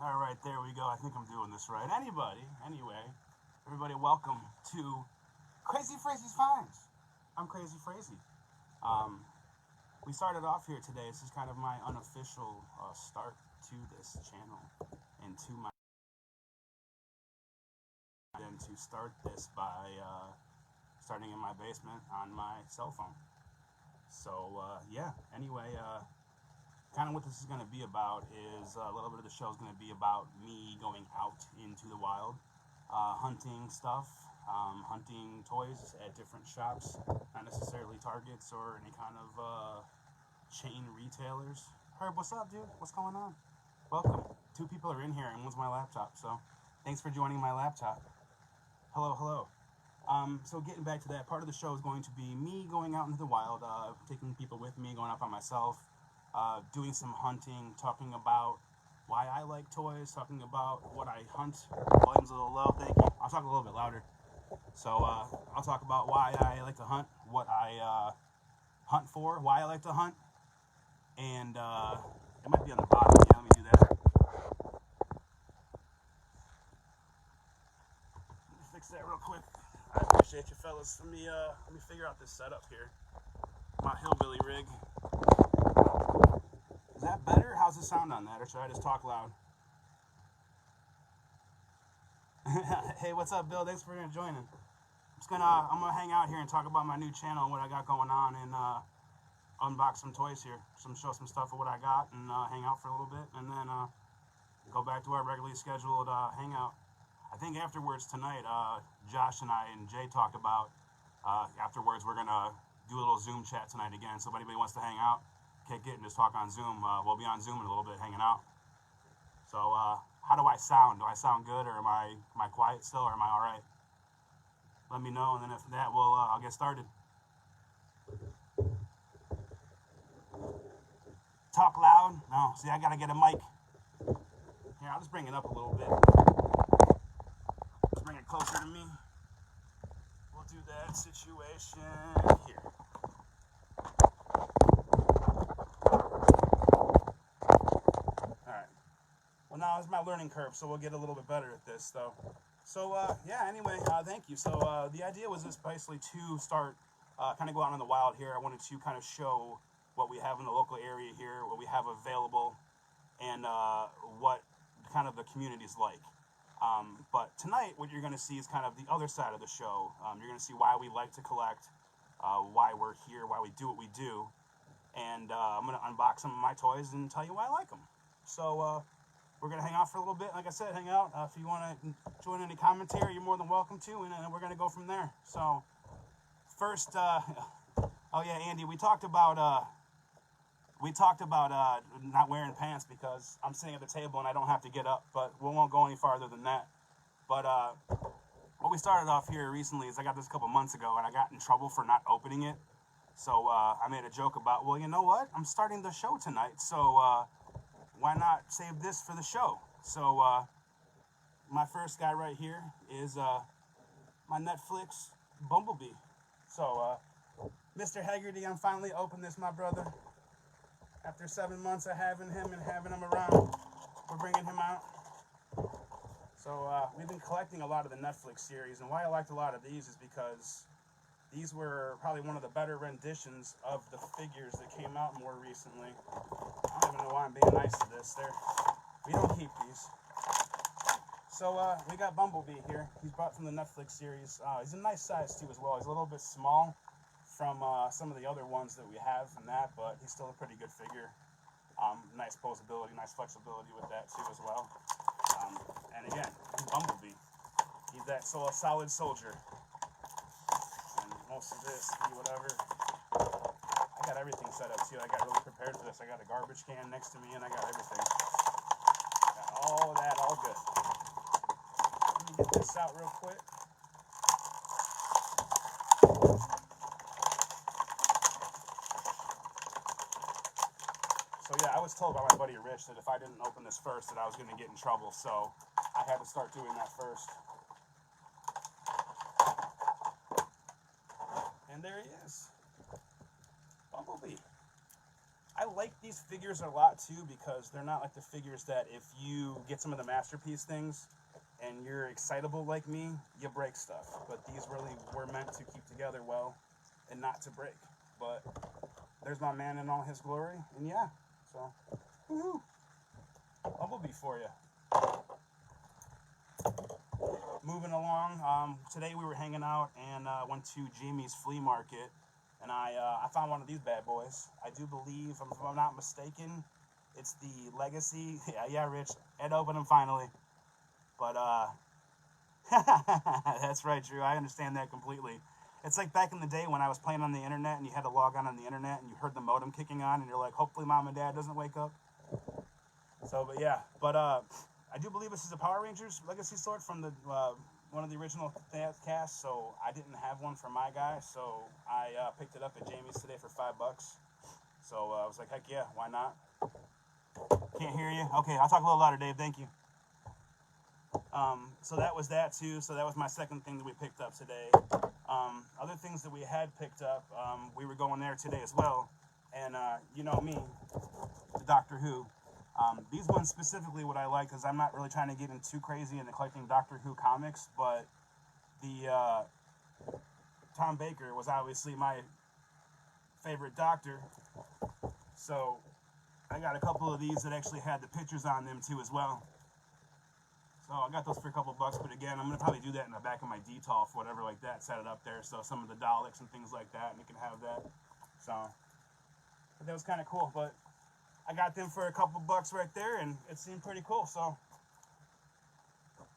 All right, there we go. I think I'm doing this right. Anyway, everybody, welcome to Krazee Frazee Finds. I'm Krazee Frazee. Um, we started off here today. This is kind of my unofficial start to this channel and to my. And to start this by starting in my basement on my cell phone. So yeah. Anyway. Kind of what this is going to be about is a little bit of the show is going to be about me going out into the wild, hunting stuff, hunting toys at different shops, not necessarily Targets or any kind of chain retailers. Herb, what's up, dude? What's going on? Welcome. 2 people are in here and one's my laptop, so thanks for joining my laptop. Hello, hello. So getting back to that, part of the show is going to be me going out into the wild, taking people with me, going out by myself, doing some hunting, talking about why I like toys, talking about what I hunt. Volume's a little low, thank you. I'll talk a little bit louder. So I'll talk about why I like to hunt, what I hunt for, why I like to hunt, and it might be on the bottom. Yeah, let me do that. Let me fix that real quick. I appreciate you fellas. Let me figure out this setup here. My hillbilly rig. Is that better? How's the sound on that? Or should I just talk loud? Hey, what's up, Bill? Thanks for joining. I'm gonna hang out here and talk about my new channel and what I got going on, and unbox some toys here, show some stuff of what I got, and hang out for a little bit, and then go back to our regularly scheduled hangout. I think afterwards tonight, Josh and I and Jay talked about afterwards we're gonna do a little Zoom chat tonight again. So if anybody wants to hang out, kick it and just talk on Zoom. We'll be on Zoom in a little bit, hanging out. So how do I sound? Do I sound good, or am I quiet still, or am I all right? Let me know, and then if that, I'll get started. Talk loud? No, see, I gotta get a mic. Here, I'll just bring it up a little bit. Just bring it closer to me. We'll do that situation here. Well, now it's my learning curve, so we'll get a little bit better at this, though. So, yeah, anyway, thank you. So, the idea was just basically to start, kind of go out in the wild here. I wanted to kind of show what we have in the local area here, what we have available, and what kind of the community's like. But tonight, what you're going to see is kind of the other side of the show. You're going to see why we like to collect, why we're here, why we do what we do, and I'm going to unbox some of my toys and tell you why I like them. So, we're going to hang out for a little bit. Like I said, hang out. If you want to join any commentary, you're more than welcome to, and we're going to go from there. So, first, oh yeah, Andy, we talked about not wearing pants because I'm sitting at the table and I don't have to get up, but we won't go any farther than that. But what we started off here recently is I got this a couple months ago, and I got in trouble for not opening it. So I made a joke about, well, you know what? I'm starting the show tonight, so why not save this for the show? So my first guy right here is my Netflix Bumblebee. So Mr. Haggerty, I'm finally opening this, my brother. After 7 months of having him and having him around, we're bringing him out. So we've been collecting a lot of the Netflix series, and why I liked a lot of these is because these were probably one of the better renditions of the figures that came out more recently. I don't even know why I'm being nice to this. We don't keep these. So we got Bumblebee here. He's brought from the Netflix series. He's a nice size too as well. He's a little bit small from some of the other ones that we have and that, but he's still a pretty good figure. Nice posability, nice flexibility with that too as well. And again, he's Bumblebee. He's that solid soldier. And most of this, whatever. I got everything set up too. I got really prepared for this. I got a garbage can next to me, and I got everything. Got all that, all good. Let me get this out real quick. So yeah, I was told by my buddy Rich that if I didn't open this first, that I was going to get in trouble. So I had to start doing that first. And there he is. Bumblebee. I like these figures a lot too because they're not like the figures that if you get some of the Masterpiece things and you're excitable like me, you break stuff. But these really were meant to keep together well and not to break. But there's my man in all his glory, and yeah, so woohoo, Bumblebee for you. Moving along, today we were hanging out and went to Jamie's flea market, and I found one of these bad boys. I do believe, if I'm not mistaken, it's the Legacy. Yeah, Rich. Ed opened them finally. But, that's right, Drew. I understand that completely. It's like back in the day when I was playing on the internet and you had to log on the internet and you heard the modem kicking on and you're like, hopefully mom and dad doesn't wake up. So, but yeah. But, I do believe this is a Power Rangers Legacy sword from the one of the original cast, so I didn't have one for my guy, so I picked it up at Jamie's today for $5. So I was like, heck yeah, why not? Can't hear you? Okay, I'll talk a little louder, Dave. Thank you. So that was that too. So that was my second thing that we picked up today. Other things that we had picked up, we were going there today as well, and you know me, the Doctor Who. These ones specifically, what I like, because I'm not really trying to get in too crazy into collecting Doctor Who comics, but the Tom Baker was obviously my favorite Doctor, so I got a couple of these that actually had the pictures on them too as well. So I got those for a couple bucks, but again, I'm going to probably do that in the back of my DTOF, whatever like that, set it up there, so some of the Daleks and things like that, and you can have that. So, but that was kind of cool, but I got them for a couple bucks right there, and it seemed pretty cool, so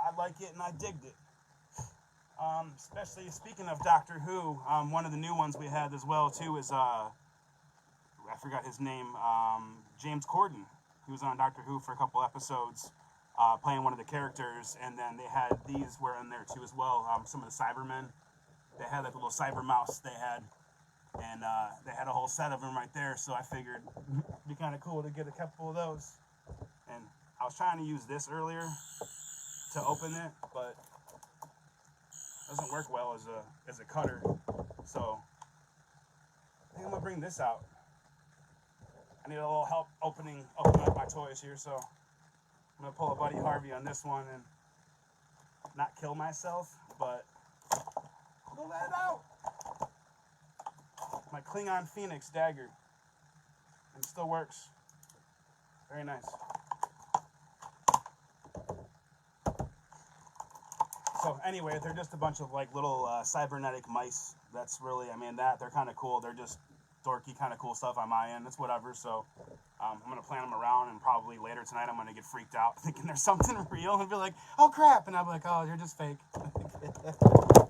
I like it and I digged it. Especially speaking of Doctor Who, one of the new ones we had as well too is I forgot his name, James Corden. He was on Doctor Who for a couple episodes, playing one of the characters, and then they had these were in there too as well. Some of the Cybermen, they had like a little cyber mouse they had. And they had a whole set of them right there, so I figured it'd be kind of cool to get a couple of those. And I was trying to use this earlier to open it, but it doesn't work well as a cutter. So I think I'm gonna bring this out. I need a little help opening up my toys here, so I'm gonna pull a Buddy Harvey on this one and not kill myself, but we'll let it out. My Klingon Phoenix dagger. And it still works. Very nice. So anyway, they're just a bunch of like little cybernetic mice. That's really, I mean, they're kind of cool. They're just dorky, kind of cool stuff on my end. It's whatever. So I'm going to plan them around, and probably later tonight I'm going to get freaked out thinking there's something real and be like, oh crap. And I'll be like, oh, you're just fake.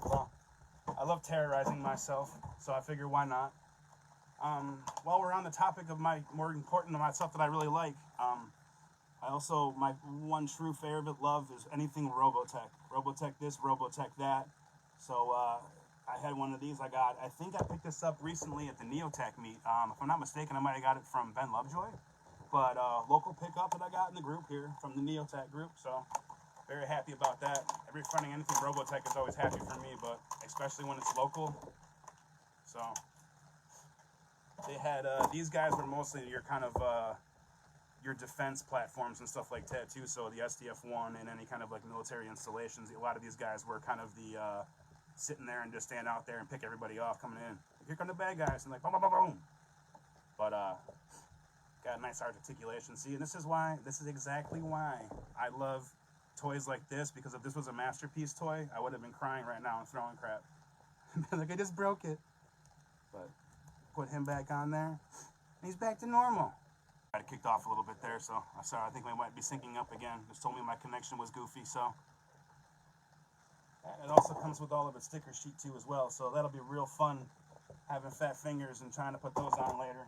Well, I love terrorizing myself, so I figure why not. While we're on the topic of my more important stuff that I really like, I also, my one true favorite love is anything Robotech. Robotech this, Robotech that. So I had one of these. I think I picked this up recently at the Neotech meet. If I'm not mistaken, I might have got it from Ben Lovejoy. But local pickup that I got in the group here from the Neotech group. So very happy about that. Every finding anything Robotech is always happy for me, but especially when it's local. So they had these guys were mostly your kind of your defense platforms and stuff like that too. So the SDF-1 and any kind of like military installations. A lot of these guys were kind of the sitting there and just stand out there and pick everybody off coming in. Here come the bad guys, and like boom, boom, boom, boom. But got a nice articulation. See, and this is exactly why I love toys like this, because if this was a Masterpiece toy, I would have been crying right now and throwing crap. Like, I just broke it. But put him back on there, and he's back to normal. I kicked off a little bit there, so I'm sorry. I think we might be syncing up again. Just told me my connection was goofy, so. It also comes with all of its sticker sheet too as well, so that'll be real fun having fat fingers and trying to put those on later.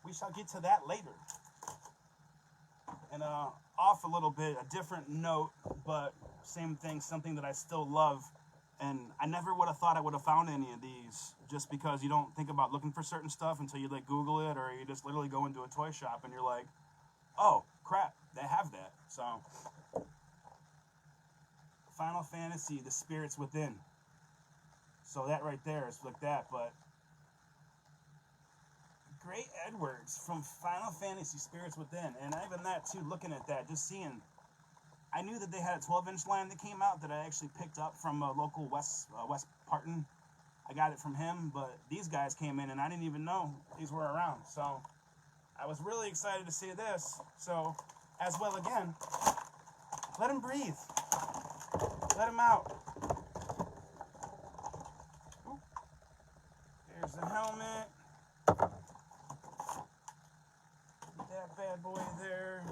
We shall get to that later. And off a little bit, a different note, but same thing, something that I still love. And I never would have thought I would have found any of these, just because you don't think about looking for certain stuff until you like Google it, or you just literally go into a toy shop and you're like, oh crap, they have that. So Final Fantasy, The Spirits Within. So that right there is like that, but Gray Edwards from Final Fantasy Spirits Within. And even that, too, looking at that, just seeing... I knew that they had a 12-inch line that came out that I actually picked up from a local West Parton. I got it from him, but these guys came in, and I didn't even know these were around. So I was really excited to see this. So, as well, again, let him breathe. Let him out. Ooh. There's the helmet. That bad boy there.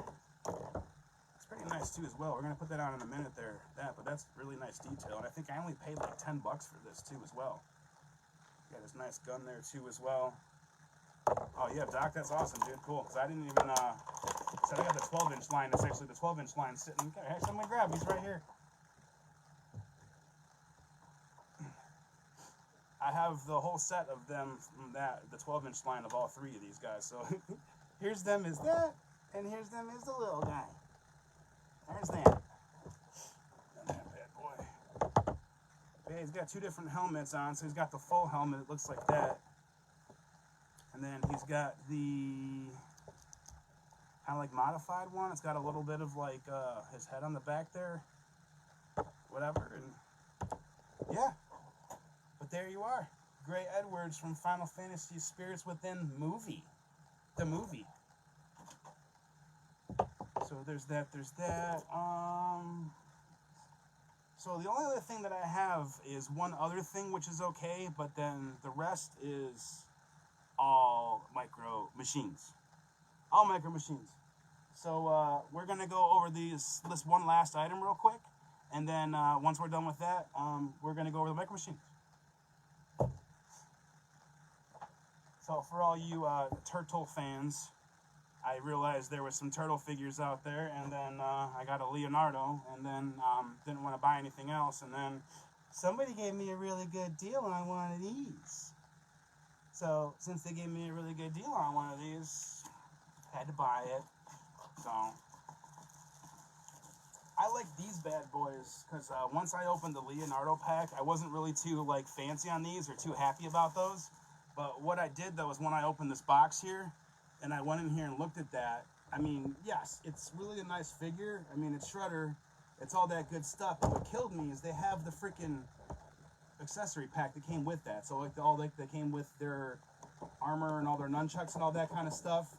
It's pretty nice too as well. We're gonna put that on in a minute there. But that's really nice detail. And I think I only paid like $10 for this too as well. Got this nice gun there too as well. Oh yeah, Doc, that's awesome, dude. Cool. Cause I didn't even so I got the 12-inch line. It's actually the 12-inch line sitting. Okay, somebody grab. He's right here. I have the whole set of them from the 12-inch line of all three of these guys. So here's them as that, and here's them as the little guy. There's that. And that bad boy. Yeah, he's got two different helmets on. So he's got the full helmet. It looks like that. And then he's got the kind of like modified one. It's got a little bit of like his head on the back there. Whatever. And yeah. But there you are. Gray Edwards from Final Fantasy Spirits Within movie. The movie. So there's that, So the only other thing that I have is one other thing, which is okay, but then the rest is all micro machines. All micro machines. So we're going to go over this one last item real quick, and then once we're done with that, we're going to go over the micro machines. So for all you turtle fans, I realized there was some turtle figures out there, and then I got a Leonardo, and then didn't want to buy anything else, and then somebody gave me a really good deal on one of these. So since they gave me a really good deal on one of these, I had to buy it. So I like these bad boys because once I opened the Leonardo pack, I wasn't really too like fancy on these or too happy about those. But what I did though is when I opened this box here, and I went in here and looked at that, I mean, yes, it's really a nice figure. I mean, it's Shredder, it's all that good stuff. But what killed me is they have the freaking accessory pack that came with that. So like that came with their armor and all their nunchucks and all that kind of stuff.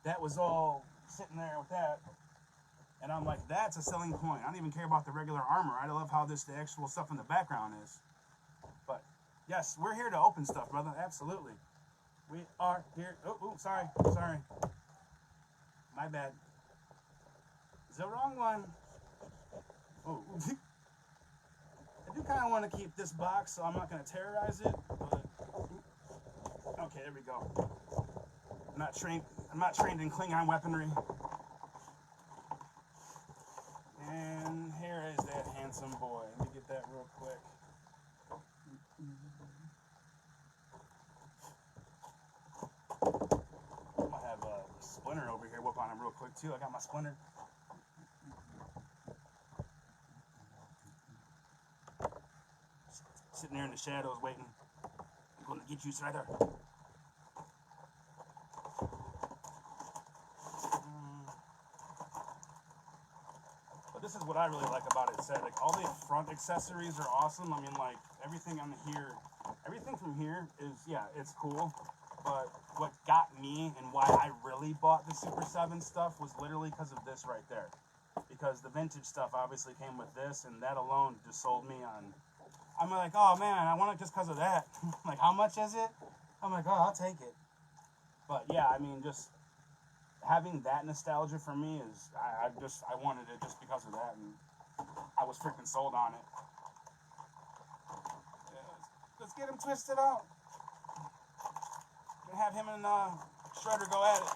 That was all sitting there with that. And I'm like, that's a selling point. I don't even care about the regular armor. I love how the actual stuff in the background is. But yes, we're here to open stuff, brother. Absolutely. We are here. Oh, sorry. My bad. It's the wrong one. Oh. I do kind of want to keep this box, so I'm not going to terrorize it. But okay, there we go. I'm not trained in Klingon weaponry. And here is that handsome boy. Let me get that real quick. I'm gonna have a Splinter over here whoop on him real quick too. I got my Splinter. Sitting there in the shadows waiting. I'm gonna get you, Shredder. But this is what I really like about it. Said like all the front accessories are awesome. I mean, like everything on here, everything from here is it's cool. But what got me and why I really bought the Super 7 stuff was literally because of this right there. Because the vintage stuff obviously came with this, and that alone just sold me on. I'm like, oh man, I want it just because of that. Like, how much is it? I'm like, oh, I'll take it. But yeah, I mean, just having that nostalgia for me is, I wanted it just because of that, and I was freaking sold on it. Yeah, let's get him twisted out. Have him and Shredder go at it.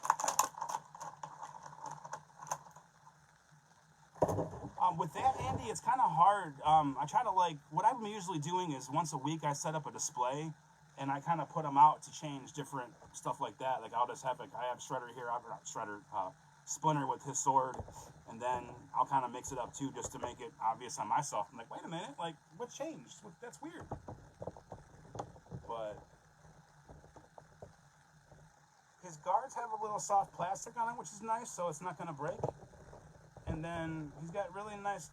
With that, Andy, it's kind of hard. I try to what I'm usually doing is once a week I set up a display and I kind of put them out to change different stuff like that. Like I'll just have I have Shredder here, not Shredder, Splinter with his sword, and then I'll kind of mix it up too just to make it obvious on myself. I'm like, wait a minute, like what changed? That's weird. But his guards have a little soft plastic on it, which is nice, so it's not going to break. And then he's got really nice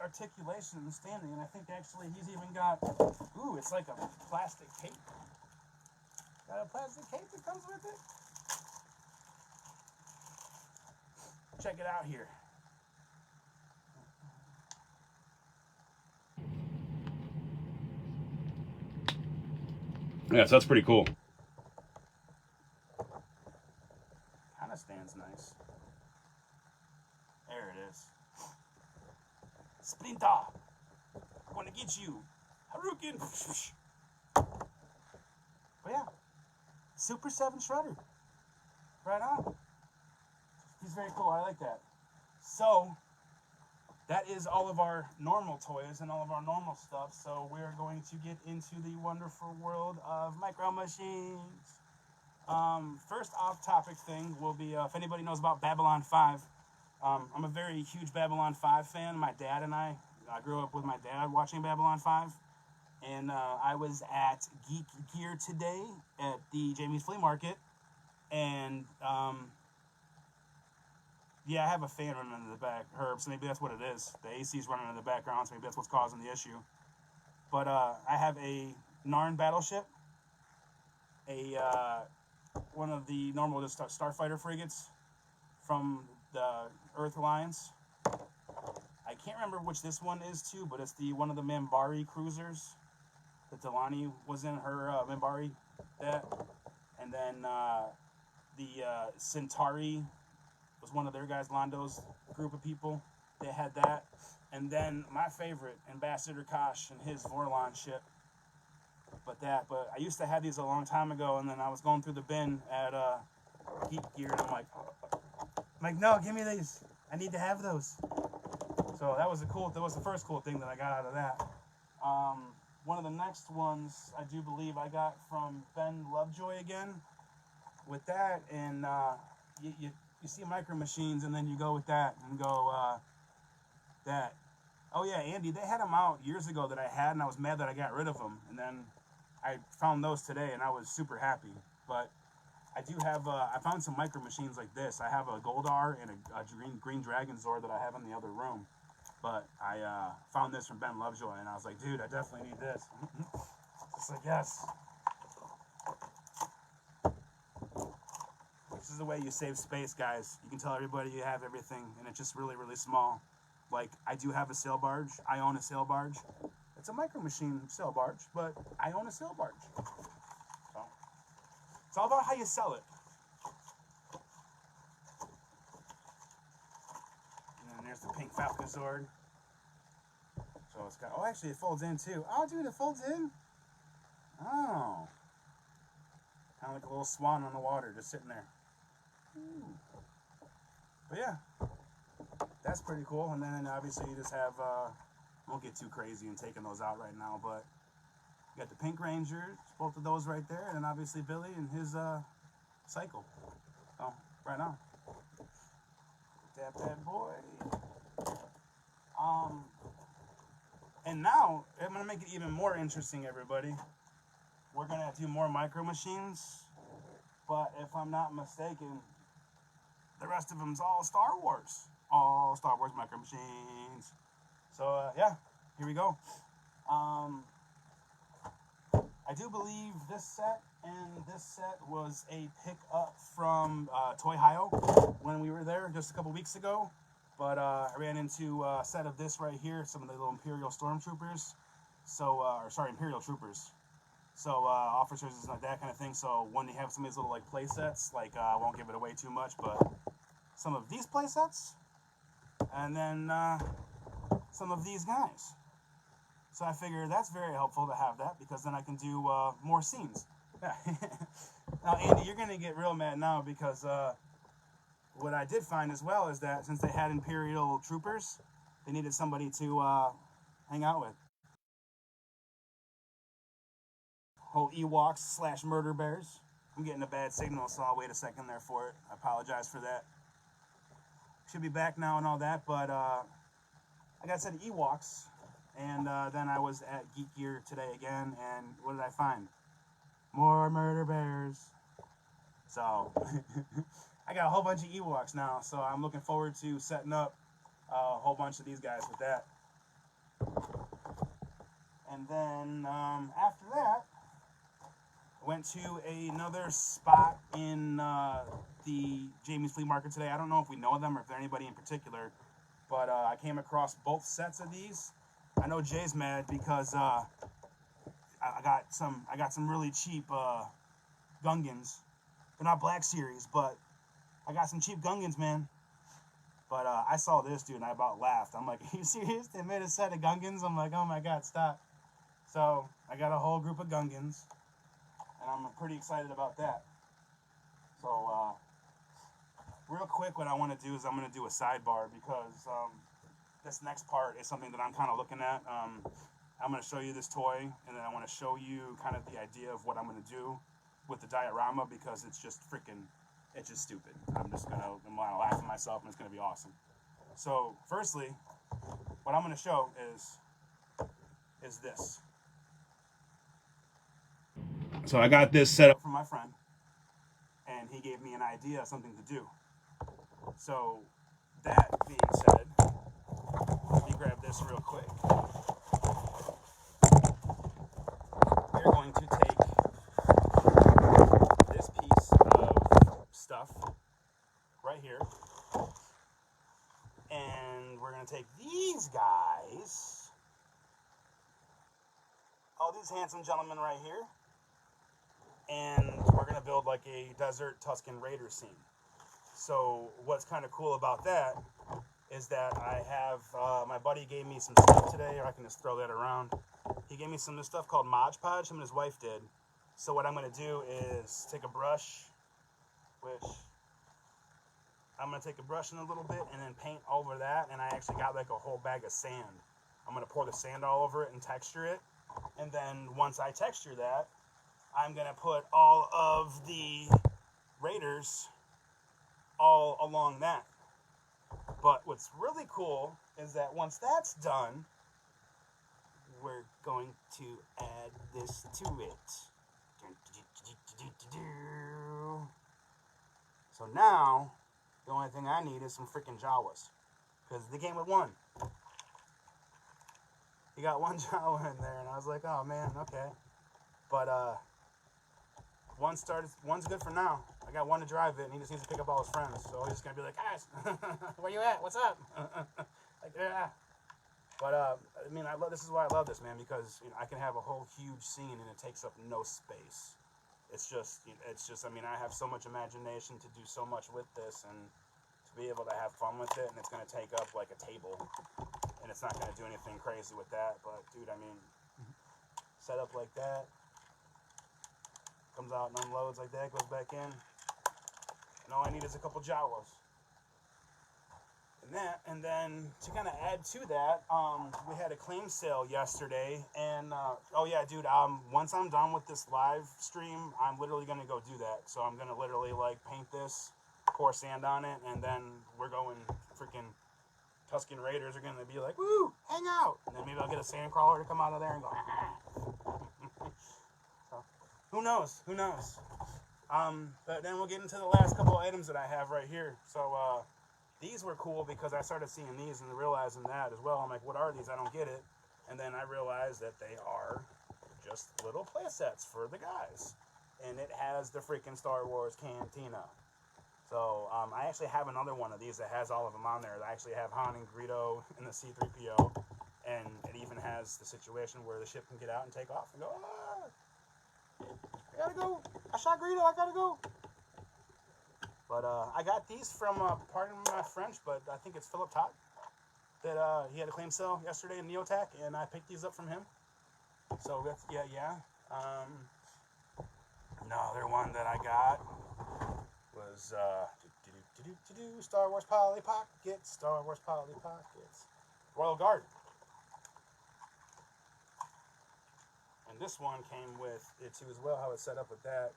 articulation and standing, and I think actually he's even got, ooh, it's like a plastic cape. Got a plastic cape that comes with it. Check it out here. Yeah, so that's pretty cool. Kind of stands nice. There it is. Splinter, I'm gonna get you. Haruken. But yeah, Super 7 Shredder. Right on. He's very cool. I like that. So that is all of our normal toys and all of our normal stuff. So we are going to get into the wonderful world of micro machines. First off-topic thing will be if anybody knows about Babylon 5. I'm a very huge Babylon 5 fan. My dad and I grew up with my dad watching Babylon 5. And I was at Geek Gear today at the Jamie's Flea Market. And yeah, I have a fan running in the back, Herb, so maybe that's what it is. The AC's running in the background, so maybe that's what's causing the issue. But I have a Narn battleship, one of the normal just starfighter frigates from the Earth Alliance. I can't remember which this one is too, but it's one of the Minbari cruisers that Delaney was in her Minbari that, and then the Centauri was one of their guys, Londo's group of people. They had that. And then my favorite, Ambassador Kosh and his Vorlon ship. But I used to have these a long time ago, and then I was going through the bin at Geek Gear, and I'm like, no, give me these. I need to have those. So that was the first cool thing that I got out of that. One of the next ones, I do believe I got from Ben Lovejoy again. With that, and you see Micro Machines, and then you go with that, and go, that. Oh yeah, Andy, they had them out years ago that I had, and I was mad that I got rid of them. And then I found those today, and I was super happy. But I do have, I found some Micro Machines like this. I have a Goldar and a green Dragon Zord that I have in the other room. But I found this from Ben Lovejoy, and I was like, dude, I definitely need this. It's like, yes. This is the way you save space, guys. You can tell everybody you have everything, and it's just really, really small. Like, I do have a sail barge. I own a sail barge. It's a Micro Machine sail barge, but I own a sail barge. So, it's all about how you sell it. And then there's the pink Falcon Zord. So it's got, oh, actually it folds in too. Oh, dude, it folds in? Oh. Kind of like a little swan on the water, just sitting there. Ooh. But yeah, that's pretty cool. And then obviously you just have, won't get too crazy in taking those out right now, but you got the Pink Ranger, both of those right there, and then obviously Billy and his cycle. So, right on. That boy. And now, I'm going to make it even more interesting, everybody. We're going to do more Micro Machines, but if I'm not mistaken, the rest of them's all Star Wars. All Star Wars Micro Machines. So, yeah, here we go. I do believe this set and this set was a pick-up from Toy Hio when we were there just a couple weeks ago. But I ran into a set of this right here, some of the little Imperial Stormtroopers. So, or sorry, Imperial Troopers. So, officers and like that kind of thing. So, when you have some of these little like play sets, like I won't give it away too much, but some of these play sets, and then some of these guys. So I figure that's very helpful to have that, because then I can do more scenes. Now, Andy, you're gonna get real mad now, because what I did find as well is that since they had Imperial Troopers, they needed somebody to hang out with. Whole Ewoks / Murder Bears. I'm getting a bad signal, so I'll wait a second there for it. I apologize for that. Should be back now and all that, but like I said, Ewoks. And then I was at Geek Gear today again, and what did I find? More Murder Bears. So I got a whole bunch of Ewoks now, so I'm looking forward to setting up a whole bunch of these guys with that. And then after that, I went to another spot in the Jamie's Flea Market today. I don't know if we know them or if they're anybody in particular, but I came across both sets of these. I know Jay's mad because I got some really cheap Gungans. They're not Black Series, but I got some cheap Gungans, man. But I saw this, dude, and I about laughed. I'm like, are you serious? They made a set of Gungans? I'm like, oh my God, stop. So I got a whole group of Gungans, and I'm pretty excited about that. So real quick, what I want to do is I'm going to do a sidebar because this next part is something that I'm kind of looking at. I'm going to show you this toy, and then I want to show you kind of the idea of what I'm going to do with the diorama because it's just stupid. I'm going to laugh at myself, and it's going to be awesome. So, firstly, what I'm going to show is this. So I got this set up from my friend, and he gave me an idea of something to do. So, that being said, let me grab this real quick. We're going to take this piece of stuff right here, and we're going to take these guys, all these handsome gentlemen right here, and we're going to build like a desert Tuscan Raider scene. So what's kind of cool about that is that I have, my buddy gave me some stuff today, or I can just throw that around. He gave me some of this stuff called Mod Podge, him and his wife did. So what I'm going to do is take a brush, which I'm going to take a brush in a little bit and then paint over that, and I actually got like a whole bag of sand. I'm going to pour the sand all over it and texture it, and then once I texture that, I'm going to put all of the Raiders all along that. But what's really cool is that once that's done, we're going to add this to it. So now, the only thing I need is some freaking Jawas. Because they came with one. You got one Jawa in there, and I was like, oh man, okay. But one's good for now. I got one to drive it, and he just needs to pick up all his friends. So he's just gonna be like, guys, where you at? What's up? Like, yeah. But I mean, this is why I love this, man, because I can have a whole huge scene and it takes up no space. It's just. I mean, I have so much imagination to do so much with this, and to be able to have fun with it, and it's gonna take up like a table, and it's not gonna do anything crazy with that. But dude, I mean, set up like that. Comes out and unloads like that, goes back in, and all I need is a couple Jawas. And then to kind of add to that, we had a claim sale yesterday, and oh yeah, dude, once I'm done with this live stream, I'm literally gonna go do that. So I'm gonna literally like paint this, pour sand on it, and then we're going freaking Tuscan Raiders are gonna be like, woo, hang out, and then maybe I'll get a sand crawler to come out of there and go. Who knows? Who knows? But then we'll get into the last couple of items that I have right here. So these were cool because I started seeing these and realizing that as well. I'm like, what are these? I don't get it. And then I realized that they are just little play sets for the guys. And it has the freaking Star Wars Cantina. So I actually have another one of these that has all of them on there. I actually have Han and Greedo in the C-3PO. And it even has the situation where the ship can get out and take off and go, ah! I gotta go. I shot Greedo. I gotta go. But I got these from, pardon my French, but I think it's Philip Todd. That he had a claim sale yesterday in Neotac, and I picked these up from him. So that's yeah. Another one that I got was Star Wars Polly Pockets. Star Wars Polly Pockets. Royal Guard. And this one came with it too as well, how it's set up with that.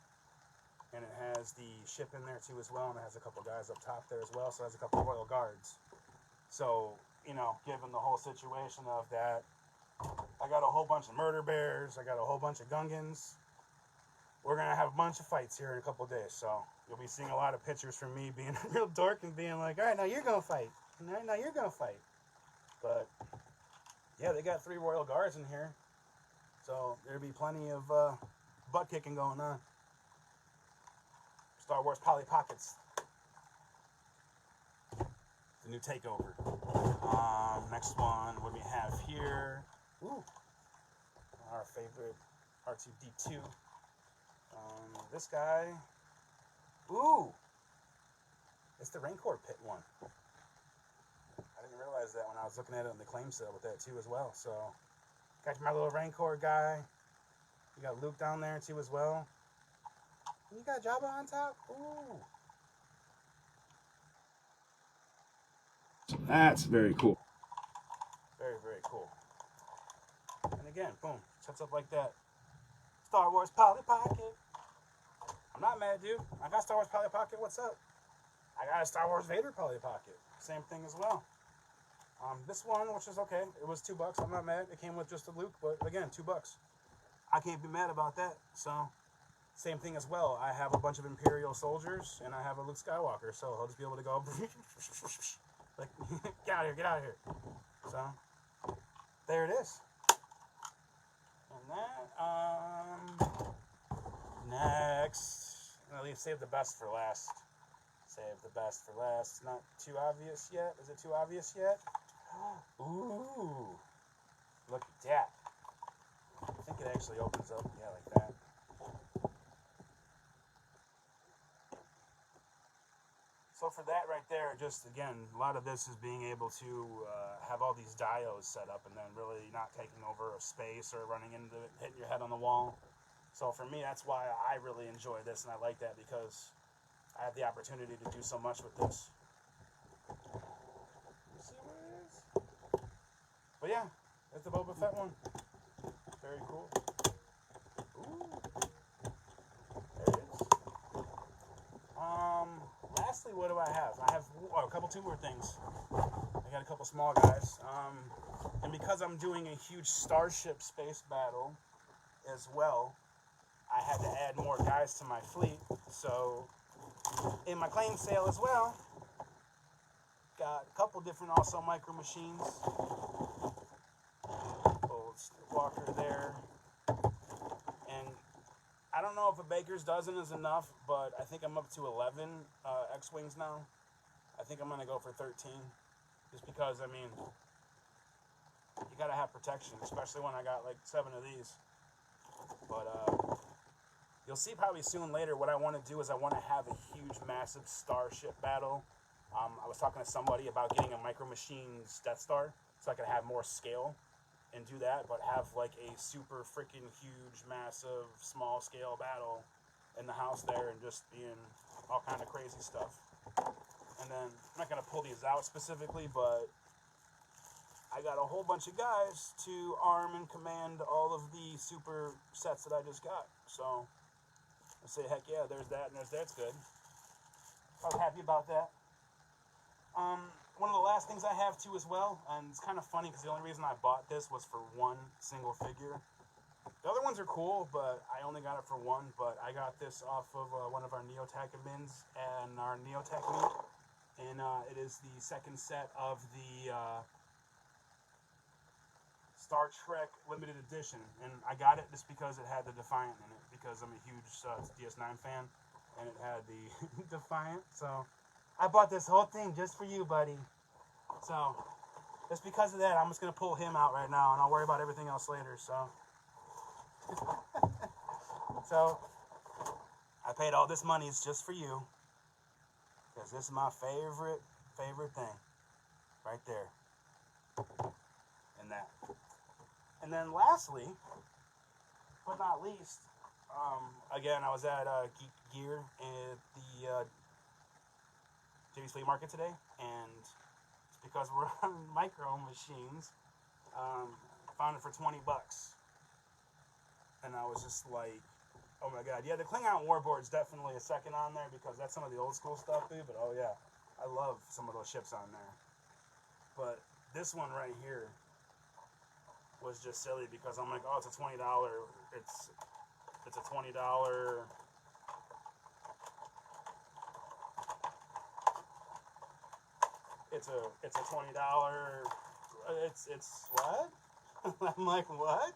And it has the ship in there too as well, and it has a couple guys up top there as well, so it has a couple Royal Guards. So, given the whole situation of that, I got a whole bunch of Murder Bears, I got a whole bunch of Gungans. we're going to have a bunch of fights here in a couple of days. So you'll be seeing a lot of pictures from me being a real dork and being like, all right, now you're going to fight. Now you're going to fight. But, yeah, they got 3 Royal Guards in here. So there'll be plenty of butt kicking going on. Star Wars Polly Pockets. The new takeover. Next one, what do we have here? Ooh. Our favorite R2-D2. This guy. Ooh. It's the Rancor Pit one. I didn't realize that when I was looking at it on the claim sale with that too as well. So, got my little Rancor guy. You got Luke down there too as well. And you got Jabba on top. Ooh. That's very cool. Very, very cool. And again, boom, sets up like that. Star Wars Polly Pocket. I'm not mad, dude. I got Star Wars Polly Pocket. What's up? I got a Star Wars Vader Polly Pocket. Same thing as well. This one, which is okay, it was $2. I'm not mad. It came with just a Luke, but again, $2. I can't be mad about that. So, same thing as well. I have a bunch of Imperial soldiers, and I have a Luke Skywalker, so I'll just be able to go like, get out of here, get out of here. So, there it is. And then, next, save the best for last. Save the best for last. It's not too obvious yet. Is it too obvious yet? Ooh. Look at that. I think it actually opens up, yeah, like that. So for that right there, just again, a lot of this is being able to have all these diodes set up and then really not taking over a space or running into it, hitting your head on the wall. So for me, that's why I really enjoy this, and I like that because I have the opportunity to do so much with this. You see what it is? But yeah, that's the Boba Fett one. Very cool. Ooh. There it is. Lastly, what do I have? I have two more things. I got a couple small guys. And because I'm doing a huge Starship space battle as well, I had to add more guys to my fleet. So, in my claim sale as well, got a couple different also micro machines. Old Walker there. And I don't know if a baker's dozen is enough, but I think I'm up to 11 X-Wings now. I think I'm going to go for 13. Just because, I mean, you got to have protection, especially when I got like 7 of these. But you'll see probably soon later what I want to do is I want to have a huge, massive Starship battle. I was talking to somebody about getting a Micro Machines Death Star so I could have more scale and do that, but have like a super freaking huge, massive, small scale battle in the house there and just being all kind of crazy stuff. And then I'm not going to pull these out specifically, but I got a whole bunch of guys to arm and command all of the super sets that I just got. So I say, heck yeah, there's that and there's that's good. I was happy about that. One of the last things I have too as well, and it's kind of funny because the only reason I bought this was for one single figure. The other ones are cool, but I only got it for one. But I got this off of one of our Neotech admins and our Neotech meet, and it is the second set of the Star Trek limited edition, and I got it just because it had the Defiant in it, because I'm a huge DS9 fan, and it had the Defiant, so I bought this whole thing just for you, buddy. So, just because of that, I'm just going to pull him out right now, and I'll worry about everything else later, so. So, I paid all this money just for you, because this is my favorite thing, right there, and that. And then lastly, but not least, again, I was at Geek Gear at the JV's Flea Market today, and it's because we're on micro machines, found it for $20. And I was just like, oh my god. Yeah, the Klingon Warboard's definitely a second on there because that's some of the old school stuff, dude, but oh yeah, I love some of those ships on there. But this one right here was just silly because I'm like, oh, it's a $20. It's a $20. It's a $20. It's what? I'm like, what?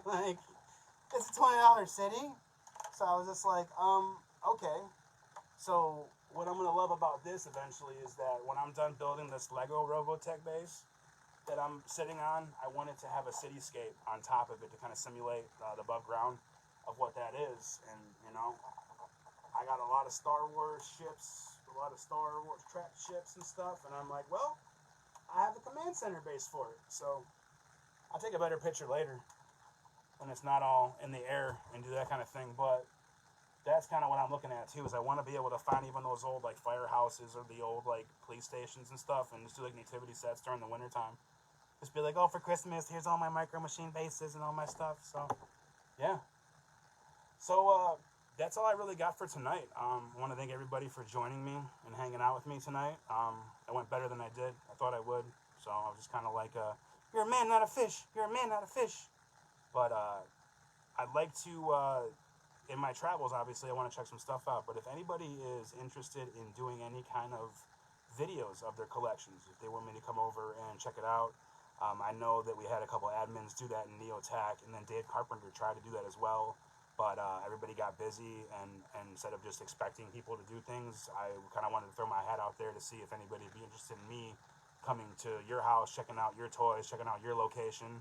Like, it's a $20 city. So I was just like, okay. So what I'm gonna love about this eventually is that when I'm done building this Lego Robotech base that I'm sitting on, I want it to have a cityscape on top of it to kind of simulate the above ground of what that is. And you know, I got a lot of Star Wars ships, a lot of Star Wars track ships and stuff, and I'm like, well, I have a command center base for it. So I'll take a better picture later when it's not all in the air and do that kind of thing. But that's kind of what I'm looking at too, is I want to be able to find even those old like firehouses or the old like police stations and stuff, and just do like nativity sets during the wintertime. Just be like, oh, for Christmas, here's all my Micro Machine bases and all my stuff. So yeah. So that's all I really got for tonight. I want to thank everybody for joining me and hanging out with me tonight. It went better than I did. I thought I would. So I was just kind of like, you're a man, not a fish. You're a man, not a fish. But I'd like to, in my travels, obviously, I want to check some stuff out. But if anybody is interested in doing any kind of videos of their collections, if they want me to come over and check it out, I know that we had a couple admins do that in Neotac, and then Dave Carpenter tried to do that as well. But everybody got busy, and instead of just expecting people to do things, I kind of wanted to throw my hat out there to see if anybody would be interested in me coming to your house, checking out your toys, checking out your location,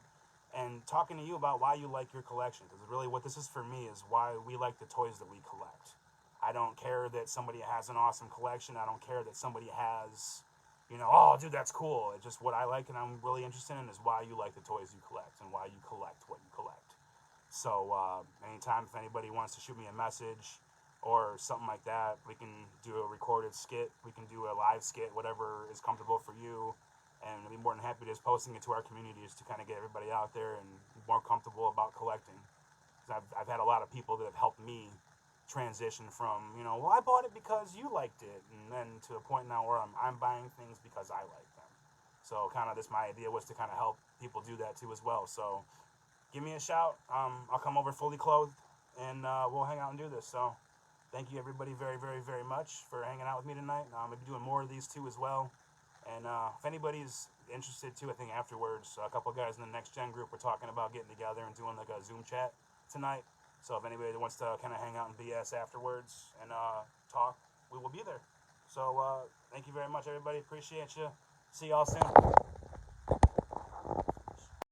and talking to you about why you like your collection. Because really what this is for me is why we like the toys that we collect. I don't care that somebody has an awesome collection. I don't care that somebody has, you know, oh, dude, that's cool. It's just what I like and I'm really interested in is why you like the toys you collect and why you collect what you collect. So anytime if anybody wants to shoot me a message or something like that, we can do a recorded skit, we can do a live skit, whatever is comfortable for you, and I'd be more than happy just posting it to our communities to kind of get everybody out there and more comfortable about collecting. Because I've had a lot of people that have helped me transition from, you know, well, I bought it because you liked it, and then to a point now where I'm buying things because I like them. So kind of my idea was to kind of help people do that too as well. So give me a shout. I'll come over fully clothed, and we'll hang out and do this. So thank you, everybody, very, very, very much for hanging out with me tonight. I'm going to be doing more of these, too, as well. And if anybody's interested, too, I think afterwards, a couple of guys in the Next Gen group were talking about getting together and doing, like, a Zoom chat tonight. So if anybody wants to kind of hang out and BS afterwards and talk, we will be there. So thank you very much, everybody. Appreciate you. See y'all soon.